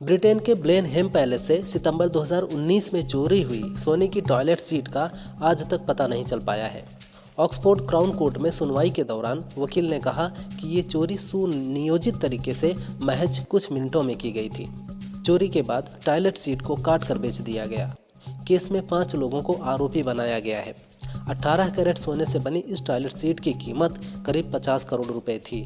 Britain के Blenheim palace से सितंबर 2019 में चोरी हुई सोने की टॉयलेट सीट का आज तक पता नहीं चल पाया है। ऑक्सफोर्ड क्राउन कोर्ट में सुनवाई के दौरान वकील ने कहा कि ये चोरी सुनियोजित तरीके से महज कुछ मिनटों में की गई थी। चोरी के बाद टॉयलेट सीट को काट कर बेच दिया गया। केस में 5 लोगों को आरोपी बनाया गया है। 18 कैरेट सोने से बनी इस टॉयलेट सीट की कीमत करीब 50 करोड़ रुपए थी।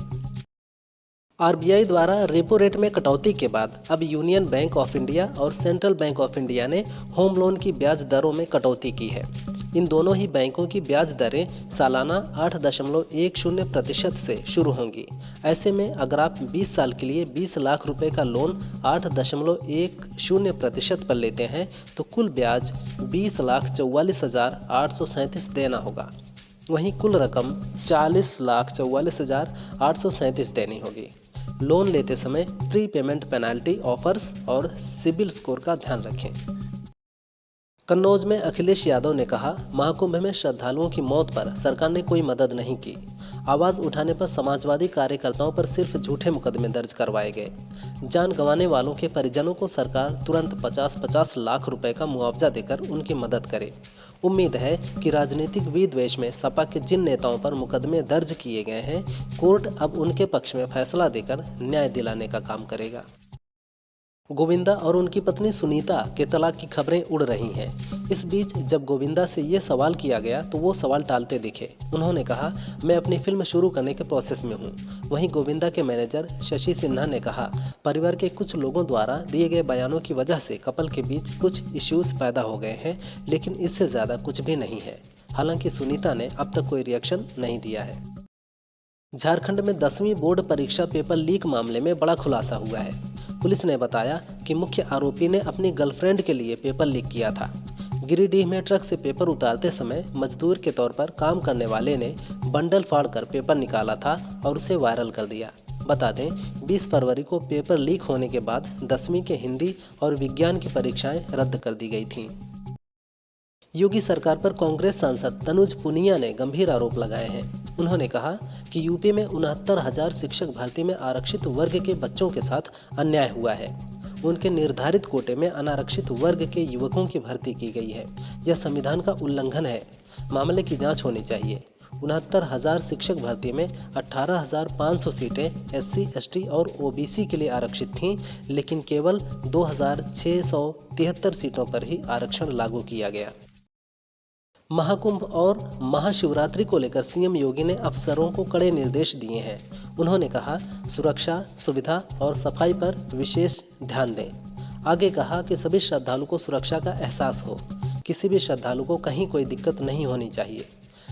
आरबीआई द्वारा रेपो रेट में कटौती के बाद अब यूनियन बैंक ऑफ इंडिया और सेंट्रल बैंक ऑफ इंडिया ने होम लोन की ब्याज दरों में कटौती की है। इन दोनों ही बैंकों की ब्याज दरें सालाना 8.10% से शुरू होंगी। ऐसे में अगर आप 20 साल के लिए 20 लाख रुपए का लोन 8.10% पर लेते हैं तो कुल ब्याज 20,44,837 देना होगा। वहीं कुल रकम 40,44,837 देनी होगी। लोन लेते समय प्री पेमेंट पेनाल्टी ऑफर्स और सिबिल स्कोर का ध्यान रखें। कन्नौज में अखिलेश यादव ने कहा, महाकुंभ में श्रद्धालुओं की मौत पर सरकार ने कोई मदद नहीं की। आवाज उठाने पर समाजवादी कार्यकर्ताओं पर सिर्फ झूठे मुकदमे दर्ज करवाए गए। जान गंवाने वालों के परिजनों को सरकार तुरंत 50-50 लाख रुपए का मुआवजा देकर उनकी मदद करे। उम्मीद है कि राजनीतिक विद्वेष में सपा के जिन नेताओं पर मुकदमे दर्ज किए गए हैं, कोर्ट अब उनके पक्ष में फैसला देकर न्याय दिलाने का काम करेगा। गोविंदा और उनकी पत्नी सुनीता के तलाक की खबरें उड़ रही हैं। इस बीच जब गोविंदा से ये सवाल किया गया तो वो सवाल टालते दिखे। उन्होंने कहा, मैं अपनी फिल्म शुरू करने के प्रोसेस में हूँ। वहीं गोविंदा के मैनेजर शशि सिन्हा ने कहा, परिवार के कुछ लोगों द्वारा दिए गए बयानों की वजह से कपल के बीच कुछ इश्यूज पैदा हो गए हैं, लेकिन इससे ज़्यादा कुछ भी नहीं है। हालांकि सुनीता ने अब तक कोई रिएक्शन नहीं दिया है। झारखंड में 10वीं बोर्ड परीक्षा पेपर लीक मामले में बड़ा खुलासा हुआ है। पुलिस ने बताया कि मुख्य आरोपी ने अपनी गर्लफ्रेंड के लिए पेपर लीक किया था। गिरिडीह में ट्रक से पेपर उतारते समय मजदूर के तौर पर काम करने वाले ने बंडल फाड़कर पेपर निकाला था और उसे वायरल कर दिया। बता दें, 20 फरवरी को पेपर लीक होने के बाद 10वीं के हिंदी और विज्ञान की परीक्षाएं रद्द कर दी गई थीं। योगी सरकार पर कांग्रेस सांसद तनुज पुनिया ने गंभीर आरोप लगाए हैं। उन्होंने कहा कि यूपी में 69,000 शिक्षक भर्ती में आरक्षित वर्ग के बच्चों के साथ अन्याय हुआ है। उनके निर्धारित कोटे में अनारक्षित वर्ग के युवकों की भर्ती की गई है। यह संविधान का उल्लंघन है। मामले की जांच होनी चाहिए। 69,000 शिक्षक भर्ती में 18,500 सीटें SC, ST और OBC के लिए आरक्षित थीं, लेकिन केवल 2,673 सीटों पर ही आरक्षण लागू किया गया। महाकुंभ और महाशिवरात्रि को लेकर सीएम योगी ने अफसरों को कड़े निर्देश दिए हैं। उन्होंने कहा, सुरक्षा, सुविधा और सफाई पर विशेष ध्यान दें। आगे कहा कि सभी श्रद्धालु को सुरक्षा का एहसास हो। किसी भी श्रद्धालु को कहीं कोई दिक्कत नहीं होनी चाहिए।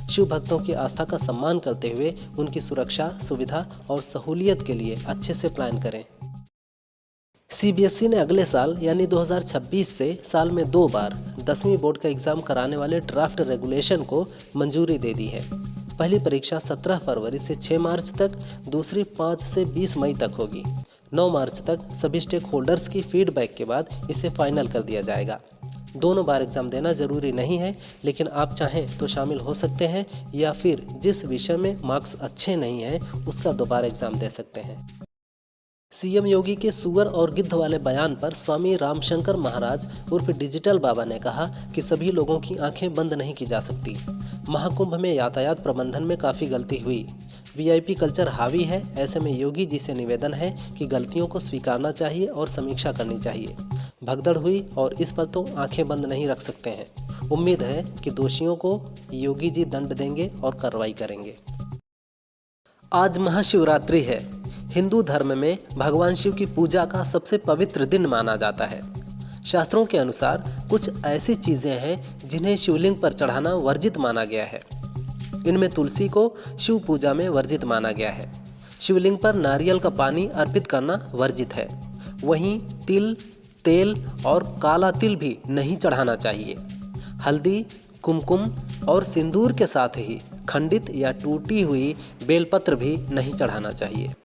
शिव भक्तों की आस्था का सम्मान करते हुए उनकी सुरक्षा, सुविधा और सहूलियत के लिए अच्छे से प्लान करें। CBSE ने अगले साल यानी 2026 से साल में 2 बार 10वीं बोर्ड का एग्जाम कराने वाले ड्राफ्ट रेगुलेशन को मंजूरी दे दी है। पहली परीक्षा 17 फरवरी से 6 मार्च तक, दूसरी 5 से 20 मई तक होगी। 9 मार्च तक सभी स्टेक होल्डर्स की फीडबैक के बाद इसे फाइनल कर दिया जाएगा। दोनों बार एग्जाम देना जरूरी नहीं है, लेकिन आप चाहें तो शामिल हो सकते हैं या फिर जिस विषय में मार्क्स अच्छे नहीं हैं उसका दोबारा एग्जाम दे सकते हैं। सीएम योगी के सुअर और गिद्ध वाले बयान पर स्वामी रामशंकर महाराज उर्फ डिजिटल बाबा ने कहा कि सभी लोगों की आंखें बंद नहीं की जा सकती। महाकुंभ में यातायात प्रबंधन में काफ़ी गलती हुई। VIP कल्चर हावी है। ऐसे में योगी जी से निवेदन है कि गलतियों को स्वीकारना चाहिए और समीक्षा करनी चाहिए। भगदड़ हुई और इस पर तो आंखें बंद नहीं रख सकते हैं। उम्मीद है कि दोषियों को योगी जी दंड देंगे और कार्रवाई करेंगे। आज महाशिवरात्रि है। हिंदू धर्म में भगवान शिव की पूजा का सबसे पवित्र दिन माना जाता है। शास्त्रों के अनुसार कुछ ऐसी चीजें हैं जिन्हें शिवलिंग पर चढ़ाना वर्जित माना गया है। इनमें तुलसी को शिव पूजा में वर्जित माना गया है। शिवलिंग पर नारियल का पानी अर्पित करना वर्जित है। वहीं तिल, तेल और काला तिल भी नहीं चढ़ाना चाहिए। हल्दी, कुमकुम और सिंदूर के साथ ही खंडित या टूटी हुई बेलपत्र भी नहीं चढ़ाना चाहिए।